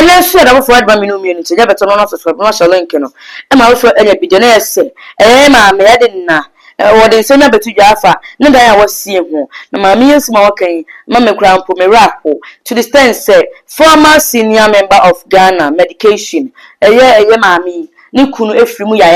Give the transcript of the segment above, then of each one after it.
ene so da forward ba me no mienu nti ya beto no no so no so link no e ma wo so enya video na ese ma me ya de na wo de se na betu dwafa ne dan ya wasie ho na ma me yesu ma wakan ma me kura mpo me rako to the stand say former senior member of Ghana medication eye ma me ni kunu efiri mu ya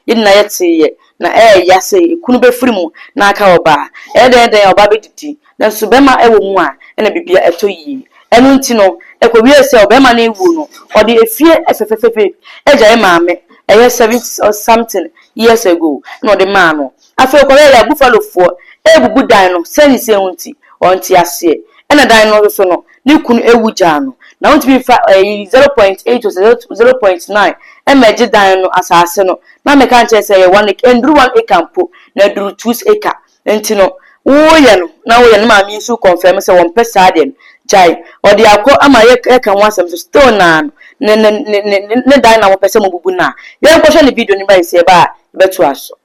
yedina yete na ya say kunu be firi mu na aka oba den oba be didi na so be ma ewo mu a na bibia eto yi enu nti no ekwowie se oba ma na ewu no odi efie efefefefe eja maame 70 or something years ago no the man no afi ko ya buffalo fo ebubu dan no seni se hunti onti ase ena dan no so no ni kunu ewu ja no na won't be 0.8 to 0.9 emeje dan no asase no na me kan che say 1 acre endru 1 acre mpo na duru 2 acre enti no wo ye no ma mi su confirm say won pesa dem jai odi akọ ama ye kan wasem so still na ne dan na wo pesa mo bubu na ye ko hwe ne video ni ba ise ba beto aso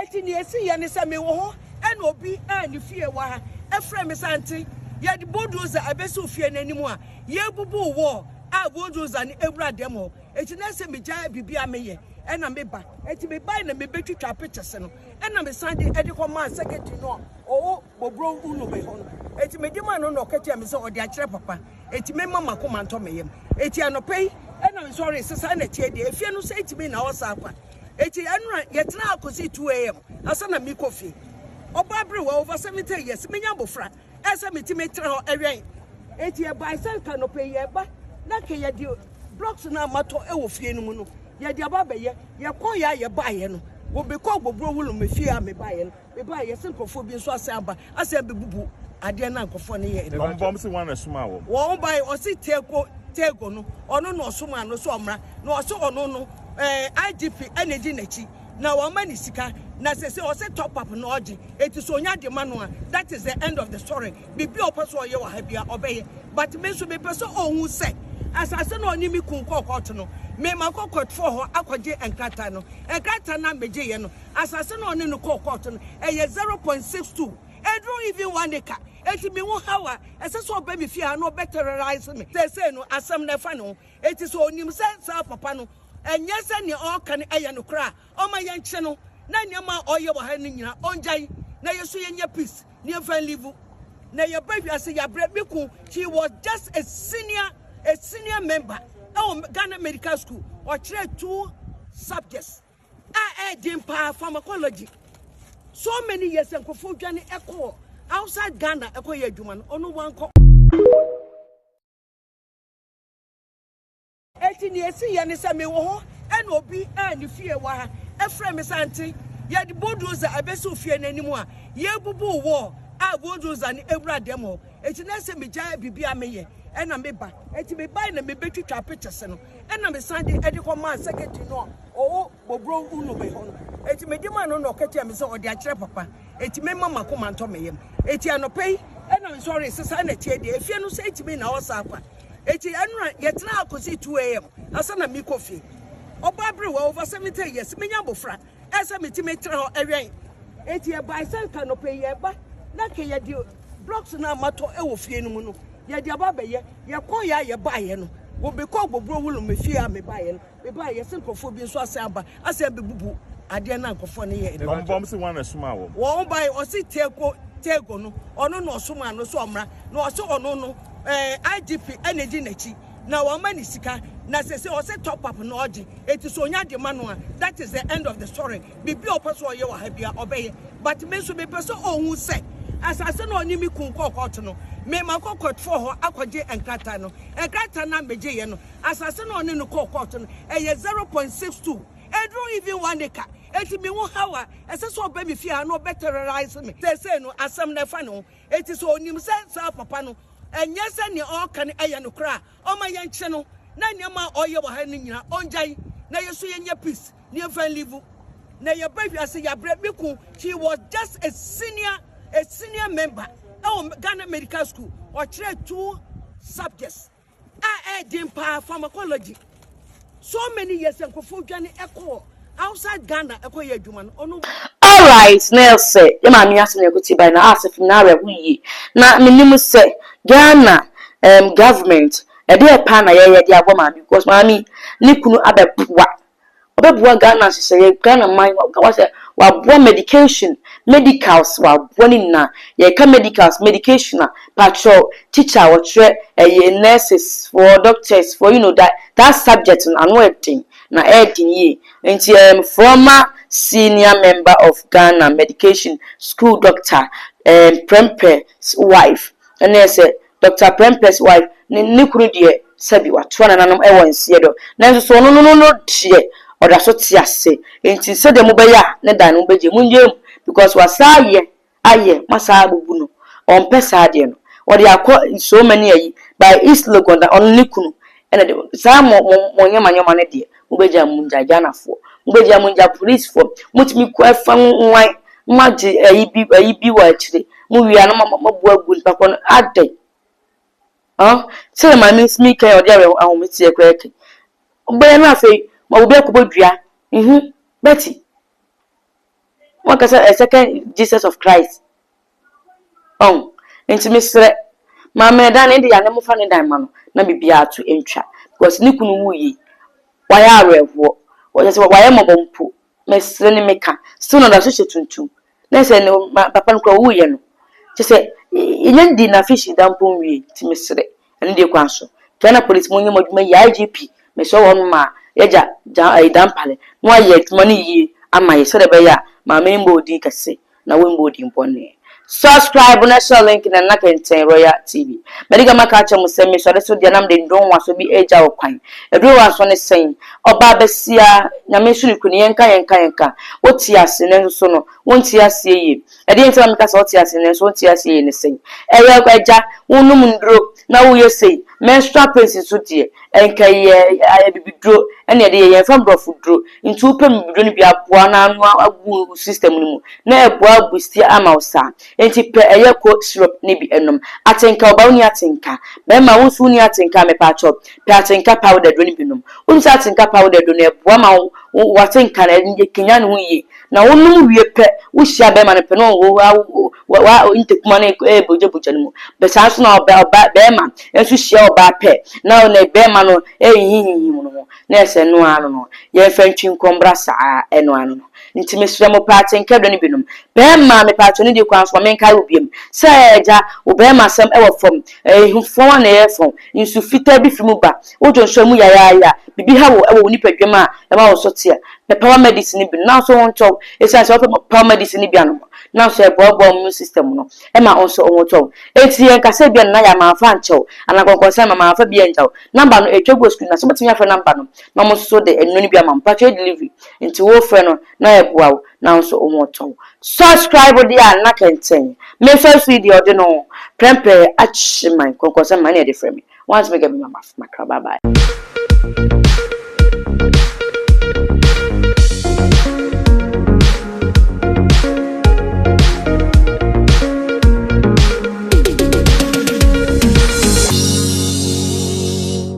eti ni esi ye ni se me wo ho ena obi ani fie wa ha efre me santi ye di bulldozer abesu fie n'animu a ye bubu wo a bulldozer ni ewura dem ho eti na se me jai bibia me ye ena me ba eti me ba na me betwitwa pictures no ena me sande edi ko man secretary no o bobro unu be ho eti me di man no katia me se odi akire papa eti me mama ko man to me yem eti anopei ena me sorry sesa na tie de efie no se eti me na osa akwa eti enra yetna akosi 2 am asa na mi kofi oba bre wa over 70 years me nya bofra esa me ti me tre ho ewen eti e by sel kanopei ye ba na ke ye di blocks na mato e wo fie no mu no ye di aba be ye ko ya ye ba ye no wo be ko gbogbo wulu me fie a me ba ye no me ba ye sinkofo bi so asa aba asa be bubu ade na nkofo ne ye no bom se wan asuma wo wo ba o si tego no ono no osuma no so omra no oso ono no IGP energy nachi na wo mani sika na se o se top up no oje eti so nya de manu a that is the end of the story bibi opeso ye wa ha bia obeye but me so be peso ohun se asase no oni mi kun kokot no me makokot for ho akoje enkrata no enkrata na meje ye no asase no oni no kokot no eye 0.62 edru even 1 acre eti me wo hawa ese so ba mi fia no betterize me say no asem na fa no eti so onim se sa papa no enye se ne o kan eye no kra o ma ye nche no na niam oye wo ha ni nyina onjai na yesu ye nya peace ne fan live na ye ba wi ase ya bre me ku she was just a senior member of Ghana Medical School or 2 subjects dimpa pharmacology so many years and for Johnny Echo outside Ghana Echo ye juman onu one ko eti ni esi ye ni se me wo ho ena obi ani fie wa ha efre me santi ye di bulldozer abesu fie n'animu a ye bubu wo a bulldozer ni ewura dem ho eti na se me jai bibia me ye ena me ba eti me ba na me betwitwa pictures no ena me sande edi ko man secretary no o bobro unu be ho eti me di man no katia me se odi akire papa eti me mama ko man to me yem eti anopei ena me sorry sesa na tie de efie no se eti me na osa akwa eti enra yetna akosi 2 am asa na mi kofi oba bre wa over 70 years me nya bofra esa me ti me tre ho ewen eti e by sel kanopei ye ba na ke ye di blocks na mato e wo fie no mu no ye di aba be ye ko ya ye ba ye no wo be ko gbogbo wulu me fie a me ba ye no me ba ye sinkofo bi so asa aba asa be bubu ade na nkofo ne ye no bom se wan asuma wo wo ba o si tego no ono no osuma no so omra no oso ono no IGP energy nachi na wo mani sika na se o se top up no oje eti so nya de manu a that is the end of the story bibi opeso ye wa ha bia obeye but me so be peso ohun se asase no oni mi kun kokot no me makokot for ho akoje enkrata no enkrata na meje ye no asase no oni no kokot no eye 0.62 edru even 1 acre eti me wo hawa ese so ba mi fia no betterize me say no asem na fa no eti so onim se sa papa no enye se ne o kan eye no kra o ma ye nche no na niam oye wo ha ni nyina onjai na yeso ye nya peace ne fan live na ye ba wi ase ya bre me ku she was just a senior member of Ghana Medical School or 2 subjects dimpa pharmacology so many years and for Johnny Echo outside Ghana Echo ye juman onu all right Nelson ye ma mi aso ne guti by na asef na rehu yi na minimu se Ghana government e dey pa na ye dey agbo ma because mami ni kunu abebua obebua Ghana sese Ghana man wa say wa bo medication medicals wa bo ni na ye ka medicals medication patrol teacher wa tre nurses for doctors for that subject and everything na ye nti former senior member of Ghana medication school doctor Prempe's wife and they say Dr. Prempe's wife ni kunu de sabi wa to na nanom e won sie do nanso so no tie oda so tie ase enti se de mo be ya ne dan no beje munje because wasa aye masa abubu no on pesa de no odi akọ so many ayi by East Legon on ni kunu ene de sa mo nyama ne de mo beja munja Ghanafo mo beja munja police for mutimi ko afa nwan maji ayi bi wa chire mo wi ana mo bo agu npa ko ade so my miss me can or there I will see a crack. But I say, my be a Betty. What can a second Jesus of Christ? Into Miss Mamma Dan in the animal funny diamond, not be to enter. Because Nikunu ye. Why are we what is why am I going to put? Miss Lenny Maker, soon on a social too. Let's say no, my papa crow. Just say, in dinner fishy dampo we to Miss Ray. And the council. Ghana police money IGP. Me so on ma yaja dampale. No yet money ye and my celebrate my main body can say. Na wimbo di mpone. Subscribe na share link na nakenten Royal TV. Mediga makacha mu se me so de so dia nam de ndon wa so bi eja okwan. Edu wa so ne sen. Oba besia nyame suru kuni yenka. Oti ase ne so no. Wonti ase ye. Ede enti am ka so oti ase ne so wonti ase ye ne sen. Eya kwa eja wonum ndro na wo ye sei. Menstrual pains so die. Enka ye bibidro ene ede ye fam brofo dro. Nti upem bibidro ni bi aboa na anu agu system ni mu. Na eboa busti ama osa. Enti pe eyeko syrup ni bi enom atenka oba uni atenka be ma wonsu uni atenka me pa chop pe atenka powder do ni bi nom wonsu atenka powder do na eboa ma watenka na nje kinya ne huye na wonum wie pe wo hia be ma ne pe no wa intekuma na boje mu be sa so na oba be ma ensu hia oba pe na na be ma no ehihihi mu no na ese no anu no ye fantwi nkombra saa eno anu no nti mesre mo pa atenka do ni bi nom be ma me pa ni di kwanso menka obiem se eja obema asem e wo fom ehufo na ye fom insu fita bi fimu ba ojo nso mu ya bibi ha wo e wo nipadwem a e ma wo so tia the power medicine bi na so won to essence of power medicine bi anu na so e bobo mu system no e ma onso won to eti en ka se bi na ya ma fa nchew anakonkon se ma fa bi enjaw number no etwego screen na so betimi afa number no na mo so de enu ni bi ama pa delivery nti wo frɛ no na e boa wo na onso won to subscribe dia na kenten me first video de no Prempe achimai konkosa mani e de frame once me get my bye bye.